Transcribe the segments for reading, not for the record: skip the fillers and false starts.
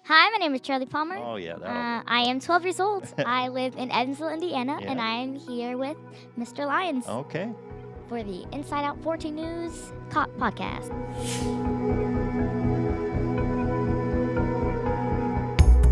Hi, my name is Charlie Palmer. Oh, yeah, that'll I am 12 years old. I live in Evansville, Indiana, Yeah. and I am here with Mr. Lyons Okay. for the Inside Out 14 News podcast.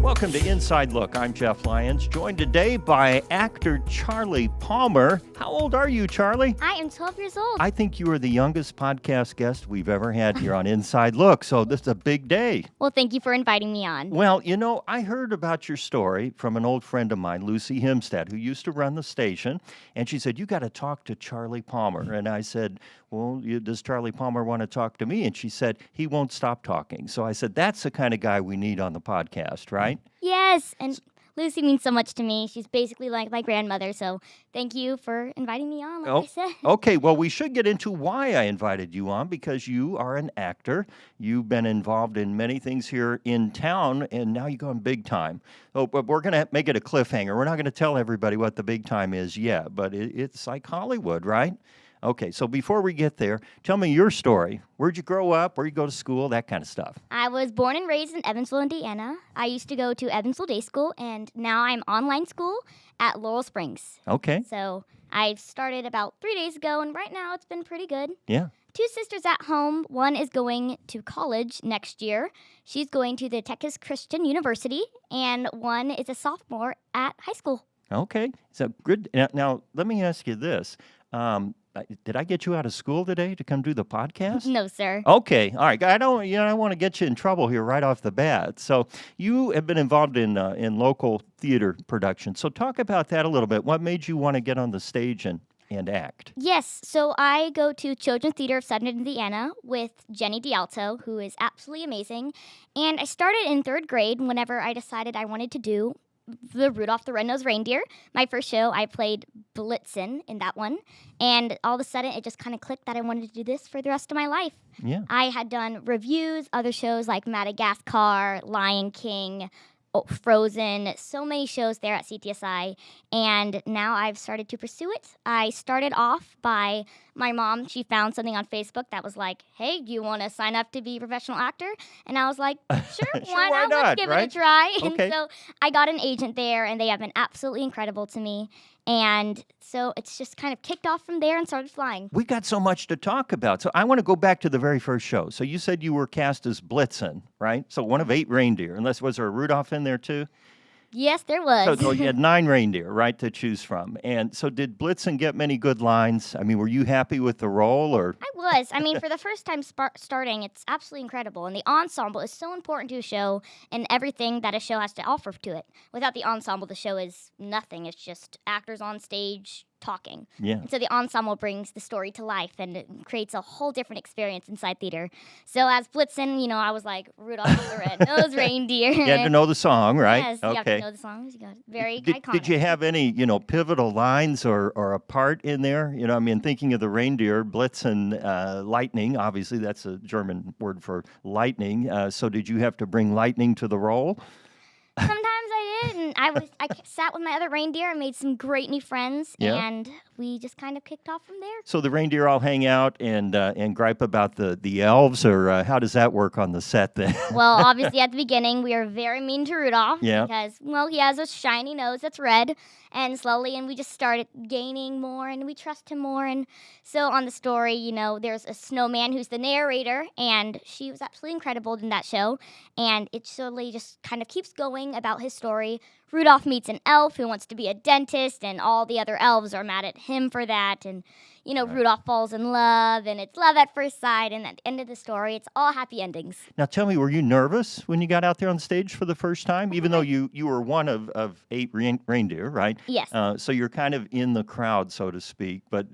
Welcome to Inside Look. I'm Jeff Lyons, joined today by actor Charlie Palmer. How old are you, Charlie? I am 12 years old. I think you are the youngest podcast guest we've ever had here on Inside Look, so this is a big day. Well, thank you for inviting me on. Well, I heard about your story from an old friend of mine, Lucy Himstead, who used to run the station, and she said, you got to talk to Charlie Palmer. And I said, well, does Charlie Palmer want to talk to me? And she said, he won't stop talking. So I said, that's the kind of guy we need on the podcast, right? Yes, and Lucy means so much to me. She's basically like my grandmother, so thank you for inviting me on, like I said. Okay, well, we should get into why I invited you on, because you are an actor. You've been involved in many things here in town, and now you're going big time. Oh, but we're going to make it a cliffhanger. We're not going to tell everybody what the big time is yet, but it's like Hollywood, right? Okay, so before we get there, tell me your story. Where'd you grow up? Where'd you go to school? That kind of stuff. I was born and raised in Evansville, Indiana. I used to go to Evansville Day School, and now I'm online school at Laurel Springs. Okay. So I started about 3 days ago, and right now it's been pretty good. Yeah. 2 sisters at home. One is going to college next year. She's going to the Texas Christian University, and one is a sophomore at high school. Okay. So good. Now let me ask you this. Did I get you out of school today to come do the podcast? No, sir. Okay, all right. I don't want to get you in trouble here right off the bat. So you have been involved in local theater production. So talk about that a little bit. What made you want to get on the stage and act? Yes, so I go to Children's Theater of Southern Indiana with Jenny D'Alto, who is absolutely amazing. And I started in 3rd grade whenever I decided I wanted to do the Rudolph the Red-Nosed Reindeer. My first show, I played Blitzen in that one. And all of a sudden, it just kind of clicked that I wanted to do this for the rest of my life. Yeah. I had done reviews, other shows like Madagascar, Lion King, Frozen, so many shows there at CTSI, and now I've started to pursue it. I started off by my mom. She found something on Facebook that was like, hey, do you want to sign up to be a professional actor? And I was like, sure, why not? Let's give it a try. Okay. And so I got an agent there, and they have been absolutely incredible to me. And so it's just kind of kicked off from there and started flying. We got so much to talk about. So I want to go back to the very first show. So you said you were cast as Blitzen, right? So one of 8 reindeer. Unless, was there a Rudolph in there too? Yes, there was. So you had 9 reindeer, right, to choose from. And so did Blitzen get many good lines? I mean, were you happy with the role? Or I was. I mean, for the first time starting, it's absolutely incredible. And the ensemble is so important to a show and everything that a show has to offer to it. Without the ensemble, the show is nothing. It's just actors on stage talking. Yeah. And so the ensemble brings the story to life, and it creates a whole different experience inside theater. So as Blitzen, I was like Rudolph the Red-Nosed Reindeer. You had to know the song, right? Yes, you have to know the songs. You got very iconic. Did you have any, pivotal lines or a part in there? I mean, thinking of the reindeer, Blitzen, lightning, obviously that's a German word for lightning. So did you have to bring lightning to the role? Sometimes I did, and I sat with my other reindeer and made some great new friends, and we just kind of kicked off from there. So the reindeer all hang out and gripe about the elves, or how does that work on the set then? Well, obviously at the beginning we are very mean to Rudolph because, he has a shiny nose that's red, and slowly, and we just started gaining more, and we trust him more, and so on the story, there's a snowman who's the narrator, and she was absolutely incredible in that show, and it slowly just kind of keeps going about his story. Rudolph meets an elf who wants to be a dentist, and all the other elves are mad at him for that, and Rudolph falls in love, and it's love at first sight, and at the end of the story, it's all happy endings. Now, tell me, were you nervous when you got out there on stage for the first time, even though you were one of 8 reindeer, right? Yes. So you're kind of in the crowd, so to speak, but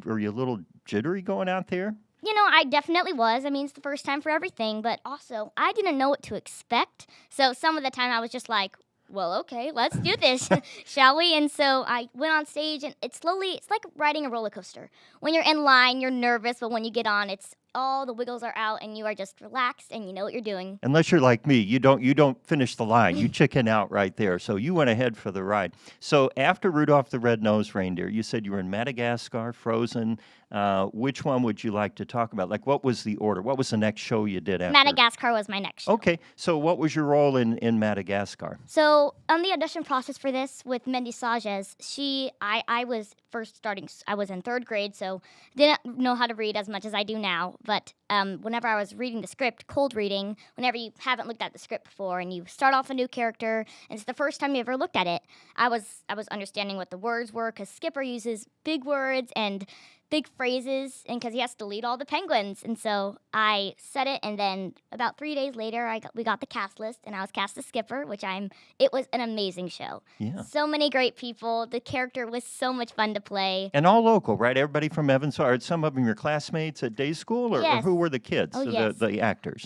were you a little jittery going out there? I definitely was. I mean, it's the first time for everything, but also, I didn't know what to expect, so some of the time I was just like, well, okay, let's do this, shall we? And so I went on stage, and it's like riding a roller coaster. When you're in line, you're nervous, but when you get on, it's all the wiggles are out and you are just relaxed and you know what you're doing. Unless you're like me, you don't finish the line. You chicken out right there. So you went ahead for the ride. So after Rudolph the Red-Nosed Reindeer, you said you were in Madagascar, Frozen. Which one would you like to talk about? Like, what was the order? What was the next show you did after? Madagascar was my next show. Okay, so what was your role in Madagascar? So on the audition process for this with Mendy Sages, I was first starting, I was in 3rd grade, so didn't know how to read as much as I do now, but whenever I was reading the script, cold reading, whenever you haven't looked at the script before and you start off a new character, and it's the first time you ever looked at it, I was understanding what the words were, because Skipper uses big words and big phrases, and because he has to lead all the penguins. And so I said it, and then about 3 days later, we got the cast list, and I was cast as Skipper, it was an amazing show. Yeah. So many great people. The character was so much fun to play. And all local, right? Everybody from Evansville. Are some of them your classmates at day school, or, yes. or who were the kids, yes. the actors?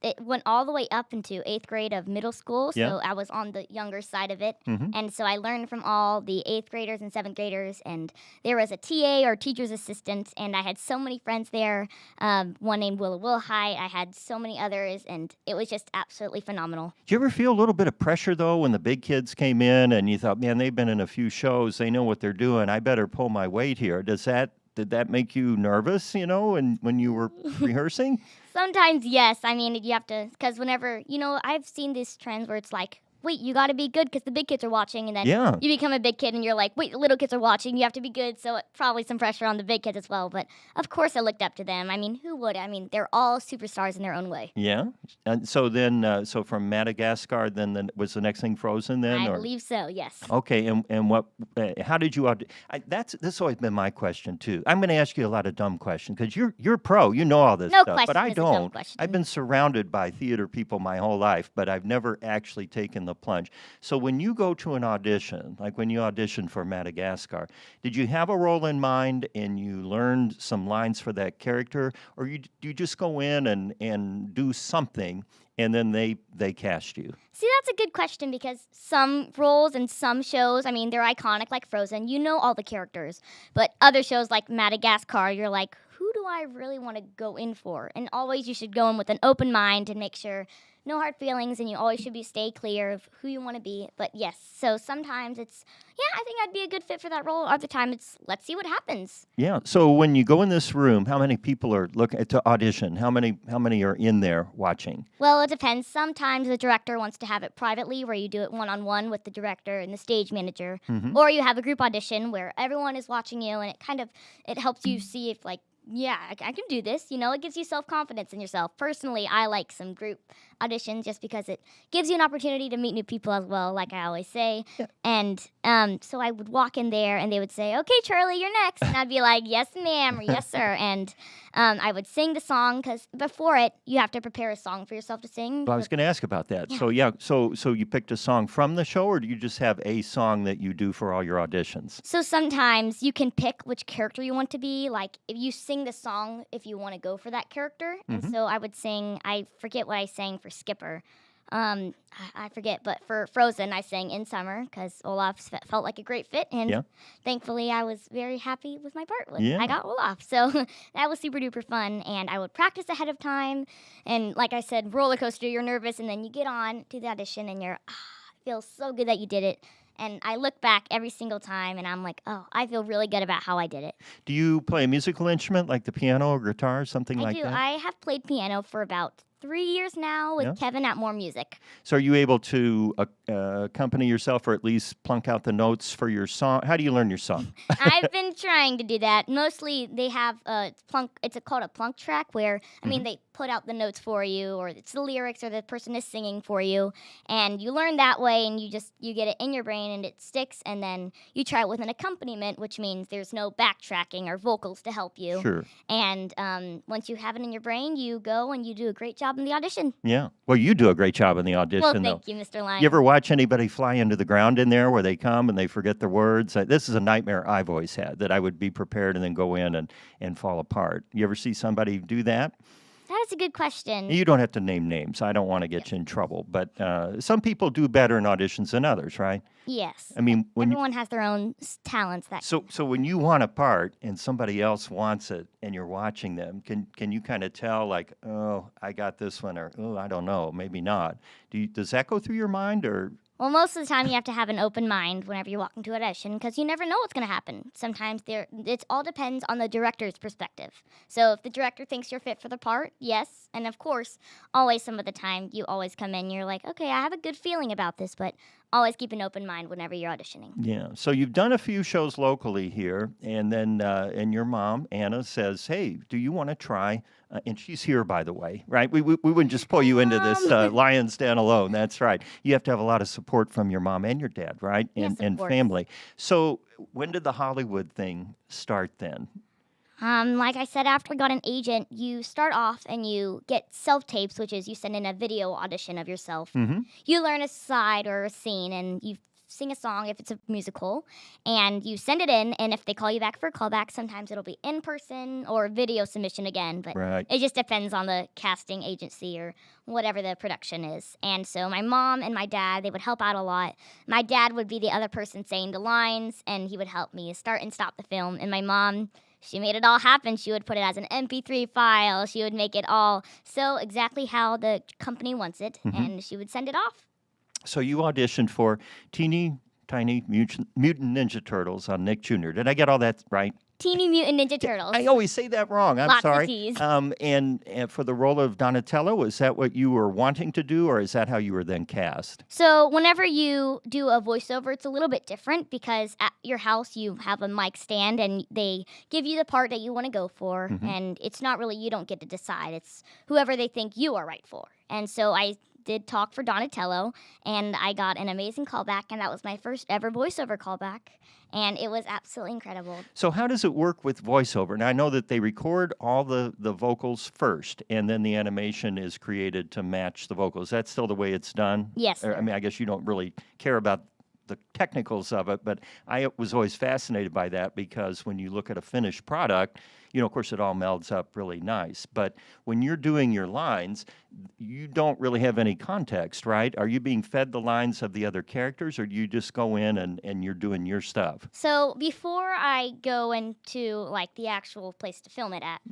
It went all the way up into 8th grade of middle school, so I was on the younger side of it. Mm-hmm. And so I learned from all the 8th graders and 7th graders, and there was a TA or teacher's assistant, and I had so many friends there. One named Willa Wilhite. I had so many others, and it was just absolutely phenomenal. Did you ever feel a little bit of pressure, though, when the big kids came in and you thought, man, they've been in a few shows, they know what they're doing, I better pull my weight here? Did that make you nervous, when you were rehearsing? Sometimes, yes. I mean, you have to, because whenever, I've seen these trends where it's like, wait, you got to be good because the big kids are watching, and then you become a big kid and you're like, wait, the little kids are watching, you have to be good, so probably some pressure on the big kids as well. But of course I looked up to them. I mean, who would? I mean, they're all superstars in their own way. Yeah? And so then, so from Madagascar, then was the next thing Frozen then? I believe so, yes. Okay, and what? How did you audition? This always been my question, too. I'm going to ask you a lot of dumb questions, because you're a pro, you know all this stuff, but I don't. I've been surrounded by theater people my whole life, but I've never actually taken the plunge. So when you go to an audition, like when you auditioned for Madagascar, did you have a role in mind and you learned some lines for that character, or do you just go in and do something and then they cast you? See, that's a good question, because some roles and some shows, I mean, they're iconic, like Frozen. You know all the characters. But other shows like Madagascar, you're like, who do I really want to go in for? And always you should go in with an open mind and make sure no hard feelings, and you always should stay clear of who you want to be. But yes, so sometimes it's, I think I'd be a good fit for that role. Other time it's, let's see what happens. Yeah. So when you go in this room, how many people are looking to audition? How many are in there watching? Well, it depends. Sometimes the director wants to have it privately, where you do it one-on-one with the director and the stage manager, or you have a group audition where everyone is watching you, and it helps you see if, like, I can do this. It gives you self-confidence in yourself. Personally, I like some group auditions just because it gives you an opportunity to meet new people as well, like I always say. Yeah. And so I would walk in there, and they would say, okay, Charlie, you're next. And I'd be like, yes, ma'am, or yes, sir. And I would sing the song, because before it, you have to prepare a song for yourself to sing. Well, I was going to ask about that. Yeah. So you picked a song from the show, or do you just have a song that you do for all your auditions? So sometimes you can pick which character you want to be. Like, if you sing the song, if you want to go for that character. And so I would sing, I forget what I sang for Skipper. I forget, but for Frozen, I sang In Summer, because Olaf felt like a great fit, and thankfully I was very happy with my part when I got Olaf. So that was super duper fun, and I would practice ahead of time, and like I said, roller coaster, you're nervous, and then you get on to the audition, and it feels so good that you did it. And I look back every single time, and I'm like, oh, I feel really good about how I did it. Do you play a musical instrument, like the piano or guitar, something like that? I do. I have played piano for about 3 years now with Kevin at More Music. So are you able to accompany yourself, or at least plunk out the notes for your song? How do you learn your song? I've been trying to do that. Mostly they have it's called a plunk track, where, I mean, they put out the notes for you, or it's the lyrics, or the person is singing for you, and you learn that way, and you get it in your brain, and it sticks, and then you try it with an accompaniment, which means there's no backtracking or vocals to help you. Sure. And once you have it in your brain, you go and you do a great job in the audition. Yeah. Well, you do a great job in the audition, Well, thank you, Mr. Lyon. You ever watch anybody fly into the ground in there, where they come and they forget their words? This is a nightmare I've always had, that I would be prepared and then go in and fall apart. You ever see somebody do that? That is a good question. You don't have to name names. I don't want to get you in trouble. But some people do better in auditions than others, right? Yes. I mean, everyone has their own talents. So when you want a part and somebody else wants it and you're watching them, can you kind of tell, like, oh, I got this one, or, oh, I don't know, maybe not? Does that go through your mind, or? Well, most of the time you have to have an open mind whenever you walk into an audition because you never know what's going to happen. Sometimes it all depends on the director's perspective. So if the director thinks you're fit for the part, yes. And of course, always some of the time you always come in, you're like, okay, I have a good feeling about this, but always keep an open mind whenever you're auditioning. Yeah. So you've done a few shows locally here, and then and your mom, Anna, says, hey, do you want to try? And she's here, by the way, right? We wouldn't just pull you into this Lions Den alone. That's right. You have to have a lot of support from your mom and your dad, right? And family. So when did the Hollywood thing start then? Like I said, after I got an agent, you start off and you get self-tapes, which is you send in a video audition of yourself. Mm-hmm. You learn a side or a scene, and you sing a song if it's a musical, and you send it in, and if they call you back for a callback, sometimes it'll be in person or video submission again, but it just depends on the casting agency or whatever the production is. And so my mom and my dad, they would help out a lot. My dad would be the other person saying the lines, and he would help me start and stop the film, and my mom, she made it all happen. She would put it as an MP3 file. She would make it all so exactly how the company wants it, and she would send it off. So you auditioned for Teeny Tiny Mutant Ninja Turtles on Nick Jr. Did I get all that right? Teeny Mutant Ninja Turtles. I always say that wrong. I'm Lots sorry. Of T's. And for the role of Donatello, is that what you were wanting to do, or is that how you were then cast? So whenever you do a voiceover, it's a little bit different because at your house you have a mic stand and they give you the part that you want to go for, and it's not really, you don't get to decide. It's whoever they think you are right for. And so I did talk for Donatello, and I got an amazing callback, and that was my first ever voiceover callback, and it was absolutely incredible. So how does it work with voiceover? Now, I know that they record all the vocals first, and then the animation is created to match the vocals. Is that still the way it's done? Yes, sir. I mean, I guess you don't really care about the technicals of it, but I was always fascinated by that because when you look at a finished product, you know, of course, it all melds up really nice. But when you're doing your lines, you don't really have any context, right? Are you being fed the lines of the other characters, or do you just go in and you're doing your stuff? So before I go into, like, the actual place to film it at,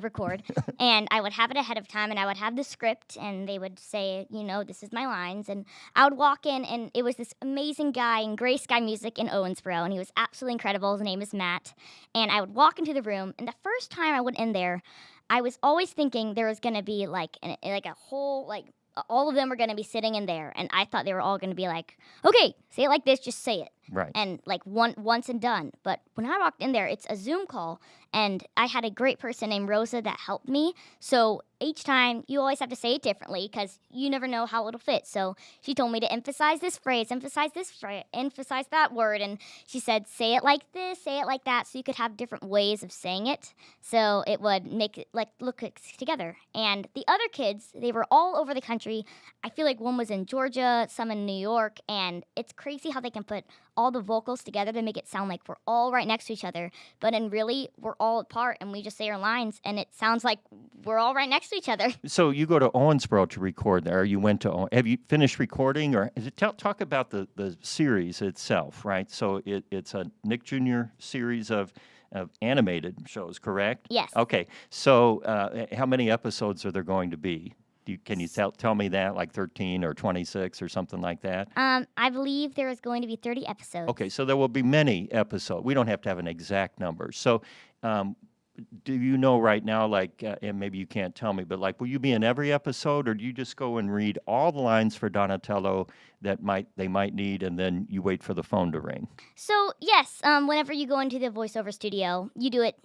record, and I would have it ahead of time, and I would have the script, and they would say, you know, this is my lines, and I would walk in, and it was this amazing guy in Gray Sky Music in Owensboro, and he was absolutely incredible. His name is Matt, and I would walk into the room, and the first time I went in there, I was always thinking there was going to be like a whole, like, all of them were going to be sitting in there, and I thought they were all going to be like, okay, say it like this, just say it. Right. And like once and done. But when I walked in there, it's a Zoom call, and I had a great person named Rosa that helped me. So each time, you always have to say it differently because you never know how it'll fit. So she told me to emphasize this phrase, emphasize that word, and she said, say it like this, say it like that, so you could have different ways of saying it, so it would make it like look together. And the other kids, they were all over the country. I feel like one was in Georgia, some in New York, and it's crazy how they can put all the vocals together to make it sound like we're all right next to each other, but in really, we're all apart, and we just say our lines, and it sounds like we're all right next to each other. So you go to Owensboro to record there. You went to, have you finished recording, or talk about the series itself, right? So it's a Nick Jr. series of animated shows, correct? Yes. Okay. So how many episodes are there going to be? Can you tell me that, like 13 or 26 or something like that? I believe there is going to be 30 episodes. Okay, so there will be many episodes. We don't have to have an exact number. So do you know right now, like, and maybe you can't tell me, but like, will you be in every episode, or do you just go and read all the lines for Donatello that they might need, and then you wait for the phone to ring? So yes, whenever you go into the voiceover studio, you do it.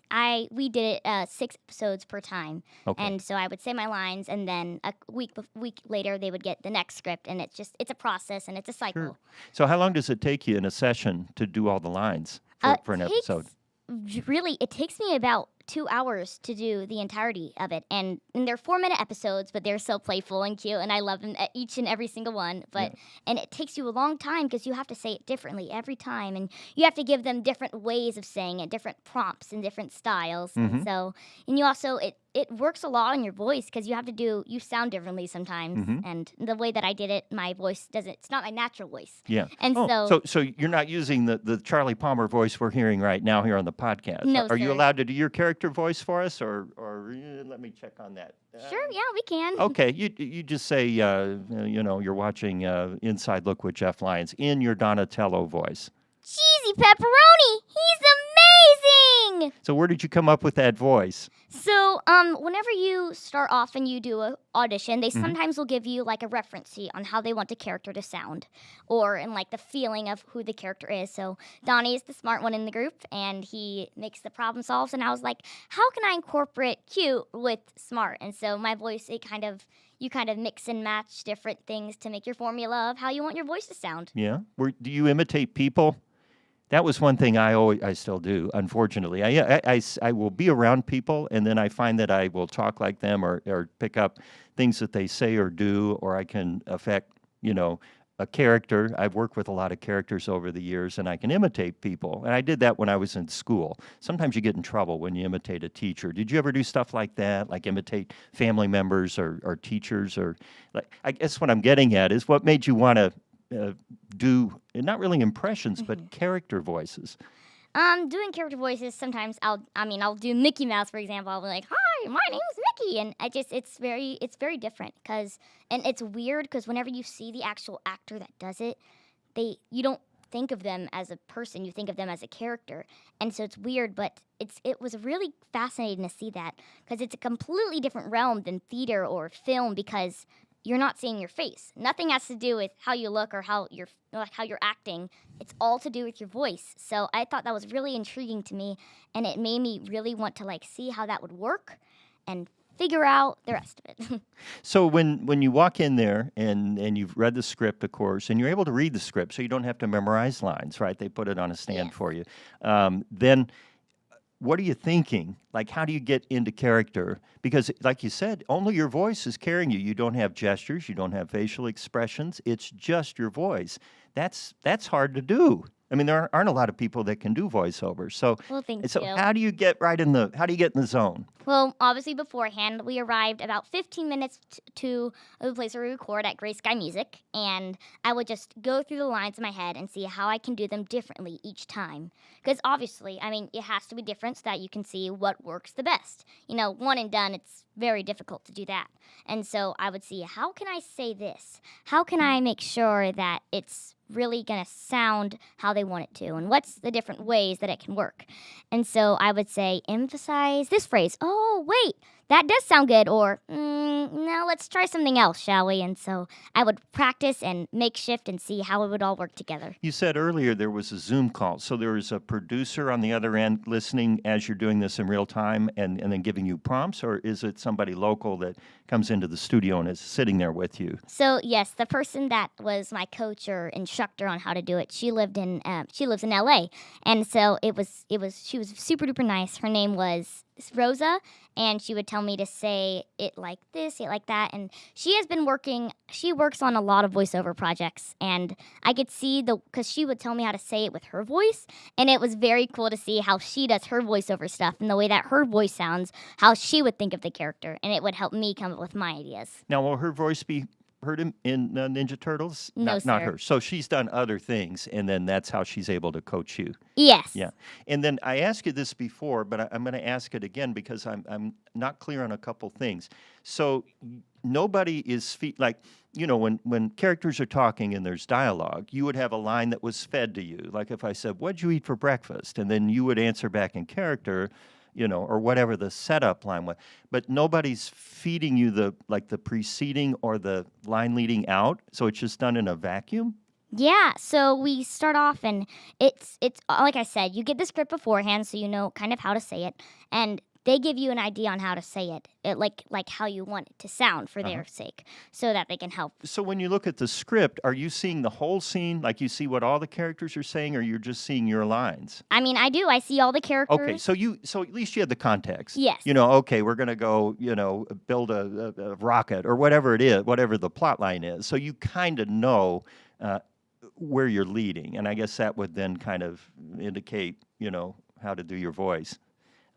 We did it 6 episodes per time, and so I would say my lines, and then a week later they would get the next script, and it's a process and it's a cycle. Sure. So how long does it take you in a session to do all the lines for an episode? Really, it takes me about 2 hours to do the entirety of it, and they're 4-minute episodes, but they're so playful and cute, and I love them, each and every single one. And it takes you a long time because you have to say it differently every time, and you have to give them different ways of saying it, different prompts and different styles. And you also, it works a lot on your voice because you sound differently sometimes. Mm-hmm. And the way that I did it, my voice it's not my natural voice. Yeah. And so you're not using the Charlie Palmer voice we're hearing right now here on the podcast. No, Are you sir. allowed to do your character voice for us, or let me check on that. Sure, yeah, we can. Okay, you just say, you're watching Inside Look with Jeff Lyons in your Donatello voice. Cheesy pepperoni, he's amazing! So where did you come up with that voice? So, whenever you start off and you do an audition, they sometimes will give you like a reference sheet on how they want the character to sound, or in like the feeling of who the character is. So Donnie is the smart one in the group, and he makes the problem solves. And I was like, how can I incorporate cute with smart? And so my voice, you kind of mix and match different things to make your formula of how you want your voice to sound. Yeah. Do you imitate people? That was one thing I still do, unfortunately. I will be around people, and then I find that I will talk like them or pick up things that they say or do, or I can affect, a character. I've worked with a lot of characters over the years, and I can imitate people. And I did that when I was in school. Sometimes you get in trouble when you imitate a teacher. Did you ever do stuff like that, like imitate family members or teachers? Or I guess what I'm getting at is what made you want to do not really impressions, but character voices. Doing character voices, sometimes I'll do Mickey Mouse, for example. I'll be like, "Hi, my name's Mickey," and it's very different and it's weird because whenever you see the actual actor that does it, you don't think of them as a person, you think of them as a character, and so it's weird, but it was really fascinating to see that because it's a completely different realm than theater or film because you're not seeing your face. Nothing has to do with how you look or how you're acting. It's all to do with your voice. So I thought that was really intriguing to me, and it made me really want to see how that would work and figure out the rest of it. So when you walk in there and you've read the script, of course, and you're able to read the script, so you don't have to memorize lines, right? They put it on a stand for you. Then what are you thinking? Like, how do you get into character? Because, like you said, only your voice is carrying you. You don't have gestures. You don't have facial expressions. It's just your voice. That's hard to do. I mean, there aren't a lot of people that can do voiceovers. So, thank so you. how do you get in the zone? Well, obviously beforehand, we arrived about 15 minutes to the place where we record at Gray Sky Music, and I would just go through the lines in my head and see how I can do them differently each time. Because obviously, it has to be different so that you can see what works the best. One and done, it's very difficult to do that. And so I would see, how can I say this? How can I make sure that it's really going to sound how they want it to? And what's the different ways that it can work? And so I would say, emphasize this phrase. Oh, wait, that does sound good. Or, no, let's try something else, shall we? And so I would practice and make shift and see how it would all work together. You said earlier there was a Zoom call. So there is a producer on the other end listening as you're doing this in real time and then giving you prompts? Or is it somebody local that comes into the studio and is sitting there with you? So, yes, the person that was my coach or instructor on how to do it, she lives in LA. And so she was super duper nice. Her name was Rosa, and she would tell me to say it like this, say it like that. And she works on a lot of voiceover projects, and I could see because she would tell me how to say it with her voice, and it was very cool to see how she does her voiceover stuff and the way that her voice sounds, how she would think of the character, and it would help me come up with my ideas. Now, will her voice be heard in Ninja Turtles? No, not her. So she's done other things, and then that's how she's able to coach you. Yes. Yeah. And then I asked you this before, but I'm going to ask it again because I'm not clear on a couple things. So nobody is when characters are talking and there's dialogue, you would have a line that was fed to you. Like if I said, "What'd you eat for breakfast?" and then you would answer back in character, or whatever the setup line was. But nobody's feeding you the preceding or the line leading out, so it's just done in a vacuum? Yeah, so we start off, and it's like I said, you get the script beforehand, so you know kind of how to say it, and they give you an idea on how to say it like how you want it to sound for their sake, so that they can help. So when you look at the script, are you seeing the whole scene, like you see what all the characters are saying, or you're just seeing your lines? I do. I see all the characters. Okay, so at least you have the context. Yes. Okay, we're going to go, build a rocket or whatever it is, whatever the plot line is. So you kind of know where you're leading, and I guess that would then kind of indicate, how to do your voice.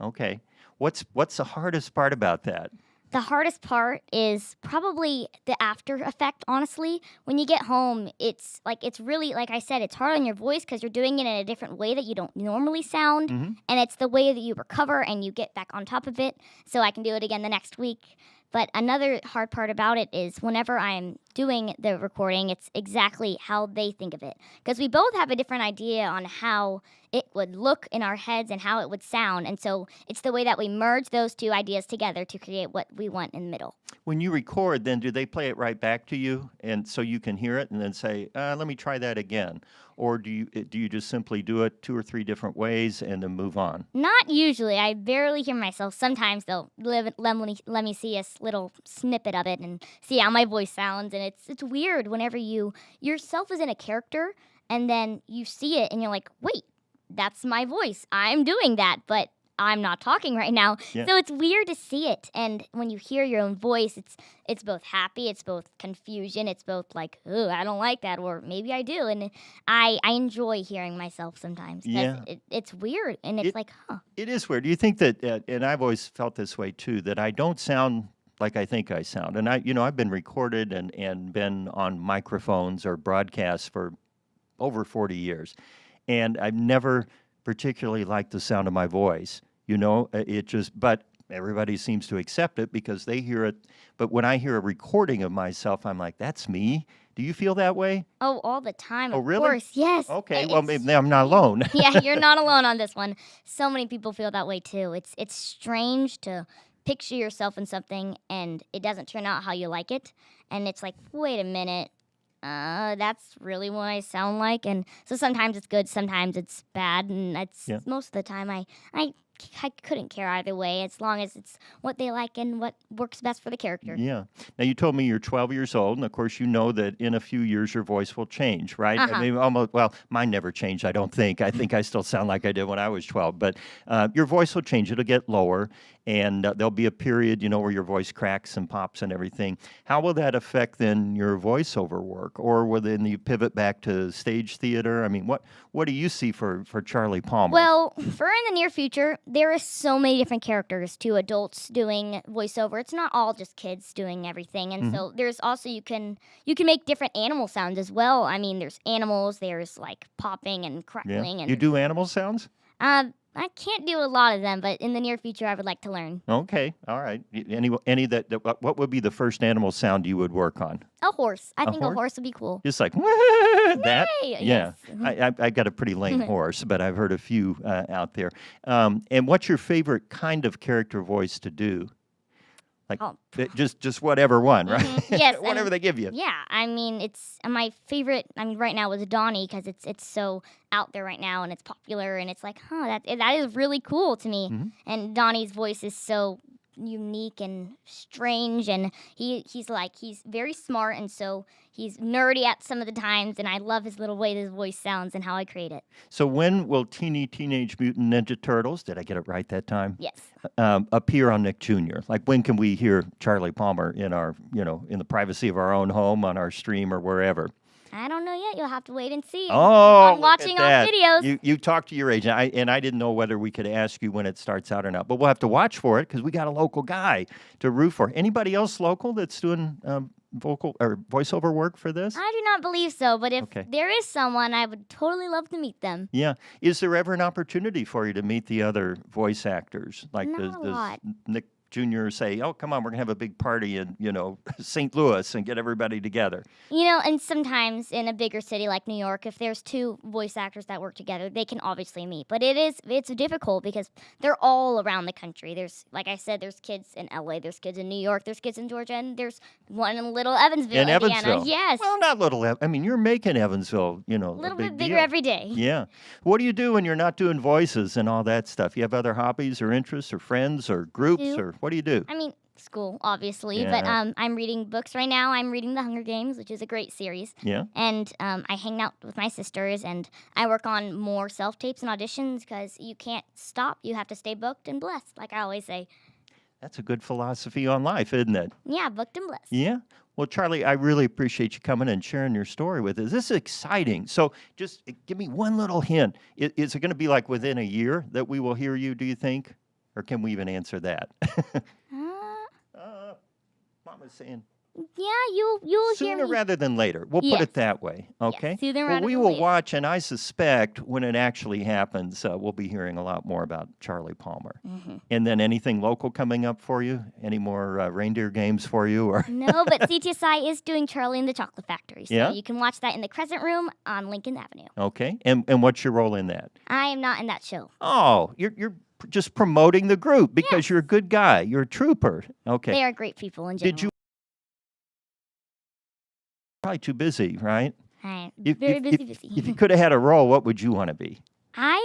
Okay. What's the hardest part about that? The hardest part is probably the after effect, honestly. When you get home, it's really, like I said, it's hard on your voice because you're doing it in a different way that you don't normally sound. Mm-hmm. And it's the way that you recover and you get back on top of it. So I can do it again the next week. But another hard part about it is whenever I'm doing the recording, it's exactly how they think of it. Because we both have a different idea on how it would look in our heads and how it would sound. And so it's the way that we merge those two ideas together to create what we want in the middle. When you record, then do they play it right back to you, and so you can hear it and then say, let me try that again? Or do you just simply do it 2 or 3 different ways and then move on? Not usually. I barely hear myself. Sometimes they'll let me see a little snippet of it and see how my voice sounds. And it's weird whenever yourself is in a character and then you see it and you're like, wait, that's my voice. I'm doing that, but I'm not talking right now. Yeah. So it's weird to see it. And when you hear your own voice, it's both happy, it's both confusion, it's both like, oh, I don't like that, or maybe I do. And I enjoy hearing myself sometimes. Yeah. It's weird, and it's like, huh. It is weird. Do you think that, and I've always felt this way too, that I don't sound like I think I sound. And I've been recorded and been on microphones or broadcasts for over 40 years. And I've never particularly liked the sound of my voice. But everybody seems to accept it because they hear it. But when I hear a recording of myself, I'm like, that's me. Do you feel that way? Oh, all the time. Oh, really? Of course, yes. Okay, well, maybe I'm not alone. Yeah, you're not alone on this one. So many people feel that way too. It's strange to picture yourself in something and it doesn't turn out how you like it. And it's like, wait a minute. That's really what I sound like. And so sometimes it's good, sometimes it's bad, and most of the time I couldn't care either way as long as it's what they like and what works best for the character. Yeah. Now, you told me you're 12 years old, and of course you know that in a few years your voice will change, right? Uh-huh. I mean, mine never changed, I don't think. I think I still sound like I did when I was 12. But your voice will change. It'll get lower, and there'll be a period, where your voice cracks and pops and everything. How will that affect then your voiceover work? Or will then you pivot back to stage theater? I mean, what do you see for Charlie Palmer? Well, for in the near future, there are so many different characters to adults doing voiceover. It's not all just kids doing everything. And so there's also, you can make different animal sounds as well. I mean, there's animals, there's like popping and crackling. Yeah. And you do animal sounds? I can't do a lot of them, but in the near future, I would like to learn. Okay, all right. Any what would be the first animal sound you would work on? A horse. I think a horse would be cool. Just like that. Yay! Yeah, Yes. I got a pretty lame horse, but I've heard a few out there. And what's your favorite kind of character voice to do? Like just whatever one, right? Yes, whatever they give you. Yeah, I mean it's my favorite. I mean right now is Donnie because it's so out there right now and it's popular and it's like, that is really cool to me. Mm-hmm. And Donnie's voice is so unique and strange, and he's very smart, and so he's nerdy at some of the times, and I love his little way his voice sounds and how I create it. So when will Teenage Mutant Ninja Turtles, did I get it right that time? Yes. Appear on Nick Jr.? Like when can we hear Charlie Palmer in our, in the privacy of our own home, on our stream or wherever? I don't know yet. You'll have to wait and see. Oh, I'm watching on videos. You talked to your agent, and I didn't know whether we could ask you when it starts out or not. But we'll have to watch for it because we got a local guy to root for. Anybody else local that's doing vocal or voiceover work for this? I do not believe so, but if there is someone, I would totally love to meet them. Yeah. Is there ever an opportunity for you to meet the other voice actors? Like does Nick Jr. say, oh, come on, we're going to have a big party in, St. Louis and get everybody together? And sometimes in a bigger city like New York, if there's two voice actors that work together, they can obviously meet. But it's difficult because they're all around the country. There's, like I said, there's kids in LA, there's kids in New York, there's kids in Georgia, and there's one in little Evansville, in Indiana. Evansville. Yes. Well, not little. I mean, you're making Evansville, a little bit bigger deal. every day. Yeah. What do you do when you're not doing voices and all that stuff? You have other hobbies or interests or friends or groups, or what do you do? I mean, school, obviously, but I'm reading books right now. I'm reading The Hunger Games, which is a great series. Yeah. And I hang out with my sisters, and I work on more self-tapes and auditions because you can't stop. You have to stay booked and blessed, like I always say. That's a good philosophy on life, isn't it? Yeah, booked and blessed. Yeah. Well, Charlie, I really appreciate you coming and sharing your story with us. This is exciting. So just give me one little hint. Is it going to be like within a year that we will hear you, do you think? Or can we even answer that? Mama's saying... Yeah, you'll hear me. Sooner rather than later. We'll put it that way, okay? Yes, sooner rather we than will later. watch, and I suspect when it actually happens, we'll be hearing a lot more about Charlie Palmer. And then anything local coming up for you? Any more reindeer games for you? Or No, but CTSI is doing Charlie and the Chocolate Factory, so you can watch that in the Crescent Room on Lincoln Avenue. Okay, and what's your role in that? I am not in that show. Oh, you're just promoting the group because you're a good guy. You're a trooper. Okay. They are great people in general. Did you... Probably too busy, right? I'm very busy. If you could have had a role, what would you want to be?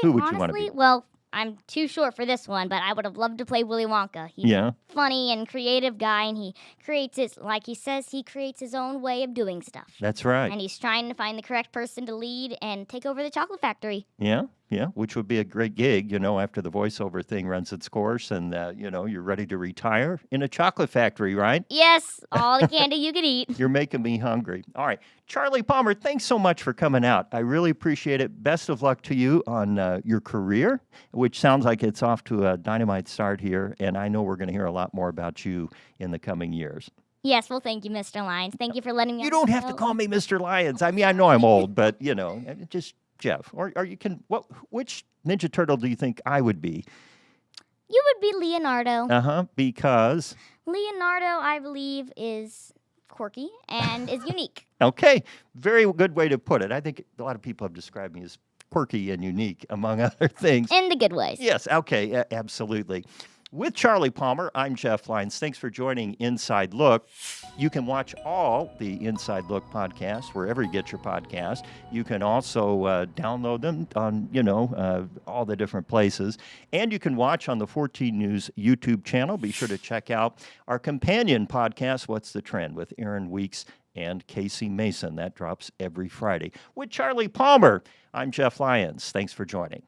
Who would you want to be? Well, I'm too short for this one, but I would have loved to play Willy Wonka. He's a funny and creative guy, and he creates like he says, he creates his own way of doing stuff. That's right. And he's trying to find the correct person to lead and take over the chocolate factory. Yeah, which would be a great gig, after the voiceover thing runs its course and, you're ready to retire in a chocolate factory, right? Yes, all the candy you could eat. You're making me hungry. All right. Charlie Palmer, thanks so much for coming out. I really appreciate it. Best of luck to you on your career, which sounds like it's off to a dynamite start here, and I know we're going to hear a lot more about you in the coming years. Yes, well, thank you, Mr. Lyons. Thank you for letting me. You don't have to call me Mr. Lyons. I mean, I know I'm old, but, just Jeff. Or you can, which Ninja Turtle do you think I would be? You would be Leonardo. Because? Leonardo, I believe, is quirky and is unique. Okay, very good way to put it. I think a lot of people have described me as quirky and unique, among other things. In the good ways. Yes, okay, absolutely. With Charlie Palmer, I'm Jeff Lyons. Thanks for joining Inside Look. You can watch all the Inside Look podcasts wherever you get your podcast. You can also download them on, all the different places. And you can watch on the 14 News YouTube channel. Be sure to check out our companion podcast, What's the Trend, with Aaron Weeks and Casey Mason. That drops every Friday. With Charlie Palmer, I'm Jeff Lyons. Thanks for joining.